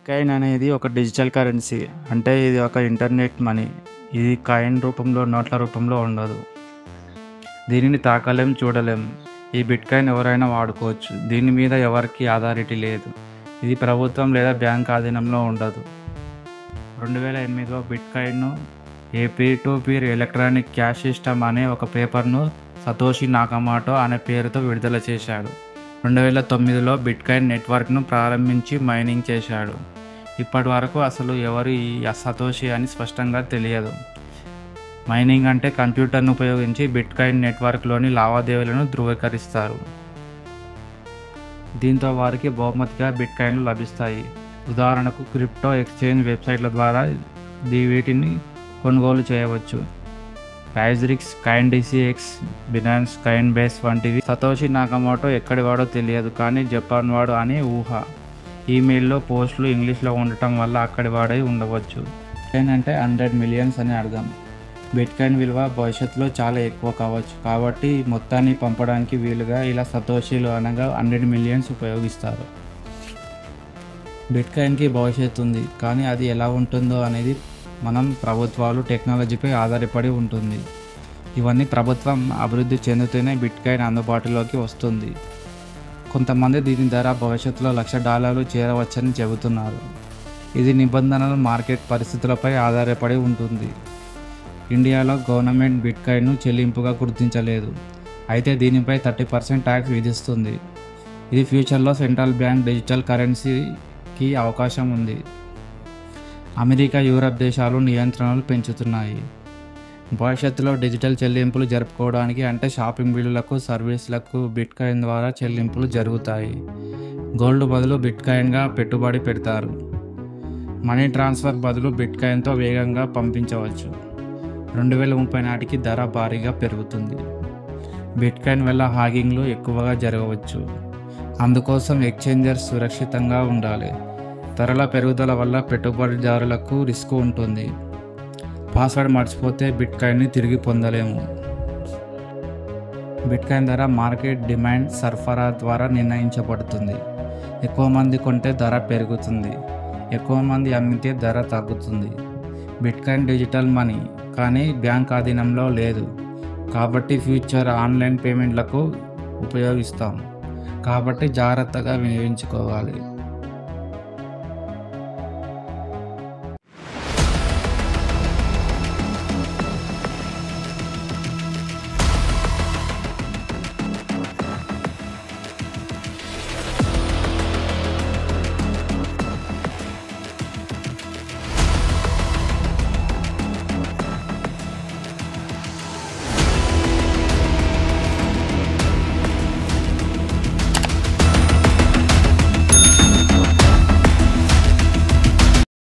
Bitcoin అనేది ఒక digital currency. అంటే ఇది ఒక ఇంటర్నెట్ మనీ. ఇది కాయిన్ రూపంలో, నోట్ల రూపంలో ఉండదు. దీనిని తాకలేం, చూడలేం. ఈ బిట్‌కాయిన్ ఎవరైనా వాడుకోవచ్చు. దీని మీద ఎవరికీ అథారిటీ లేదు. ఇది ప్రభుత్వం లేదా బ్యాంక్ ఆధీనంలో ఉండదు. 2008లో బిట్‌కాయిన్‌ను a peer to peer electronic cash system అనే ఒక పేపర్‌ను సతోషి నాకమోటో అనే పేరుతో విడుదల చేశాడు. 2009లో బిట్‌కాయిన్ నెట్వర్క్ను ప్రారంభించి మైనింగ్ చేశాడు. ఇప్పటి వరకు అసలు ఎవరు ఈ సతోషి అని స్పష్టంగా తెలియదు. మైనింగ్ అంటే కంప్యూటర్ను ఉపయోగించి బిట్‌కాయిన్ నెట్వర్క్లోని లావాదేవీలను ధృవీకరిస్తారు. దీంతో వారికి బహుమతిగా బిట్‌కాయిన్లు లభిస్తాయి. ఉదాహరణకు క్రిప్టో ఎక్స్చేంజ్ వెబ్సైట్ల ద్వారా వీటిని కొనుగోలు చేయవచ్చు. రైజ్రిక్స్, కాయిన్డిసిఎక్స్, బినాన్స్, కాయిన్బేస్ వంటివి. సతోషి నాకమోటో ఎక్కడివాడో తెలియదు, కానీ జపాన్ వాడు అని ఊహ. ఈమెయిల్లో పోస్టులు ఇంగ్లీష్లో ఉండటం వల్ల అక్కడి వాడై ఉండవచ్చు. బిట్‌కాయిన్ అంటే 100 మిలియన్స్ అని అర్థం. బిట్‌కాయిన్ విలువ భవిష్యత్తులో చాలా ఎక్కువ కావచ్చు. కాబట్టి మొత్తాన్ని పంపడానికి వీలుగా ఇలా సతోషిలు అనగా 100 మిలియన్స్ ఉపయోగిస్తారు. బిట్‌కాయిన్కి భవిష్యత్తు ఉంది, కానీ అది ఎలా ఉంటుందో అనేది మనం ప్రభుత్వాలు, టెక్నాలజీపై ఆధారపడి ఉంటుంది. ఇవన్నీ ప్రభుత్వం అభివృద్ధి చెందితేనే బిట్‌కాయిన్ అందుబాటులోకి వస్తుంది. కొంతమంది దీని ధర భవిష్యత్తులో $1,00,000 చేరవచ్చని చెబుతున్నారు. ఇది నిబంధనలు, మార్కెట్ పరిస్థితులపై ఆధారపడి ఉంటుంది. ఇండియాలో గవర్నమెంట్ బిట్‌కాయిన్ను చెల్లింపుగా గుర్తించలేదు. అయితే దీనిపై 30% ట్యాక్స్ విధిస్తుంది. ఇది ఫ్యూచర్లో సెంట్రల్ బ్యాంక్ డిజిటల్ కరెన్సీకి అవకాశం ఉంది. అమెరికా, యూరప్ దేశాలు నియంత్రణలు పెంచుతున్నాయి. భవిష్యత్తులో డిజిటల్ చెల్లింపులు జరుపుకోవడానికి, అంటే షాపింగ్ బిల్లులకు, సర్వీసులకు బిట్‌కాయిన్ ద్వారా చెల్లింపులు జరుగుతాయి. గోల్డ్ బదులు బిట్‌కాయిన్గా పెట్టుబడి పెడతారు. మనీ ట్రాన్స్ఫర్ బదులు బిట్‌కాయిన్తో వేగంగా పంపించవచ్చు. 2030 నాటికి ధర భారీగా పెరుగుతుంది. బిట్‌కాయిన్ వల్ల హ్యాకింగ్లు ఎక్కువగా జరగవచ్చు. అందుకోసం ఎక్స్చేంజర్స్ సురక్షితంగా ఉండాలి. ధరల పెరుగుదల వల్ల పెట్టుబడిదారులకు రిస్క్ ఉంటుంది. పాస్వర్డ్ మర్చిపోతే బిట్‌కాయిన్ని తిరిగి పొందలేము. బిట్‌కాయిన్ ధర మార్కెట్ డిమాండ్, సరఫరా ద్వారా నిర్ణయించబడుతుంది. ఎక్కువ మంది కొంటే ధర పెరుగుతుంది. ఎక్కువ మంది అమ్మితే ధర తగ్గుతుంది. బిట్‌కాయిన్ డిజిటల్ మనీ, కానీ బ్యాంక్ ఆధీనంలో లేదు. కాబట్టి ఫ్యూచర్ ఆన్లైన్ పేమెంట్లకు ఉపయోగిస్తాం. కాబట్టి జాగ్రత్తగా వినియోగించుకోవాలి.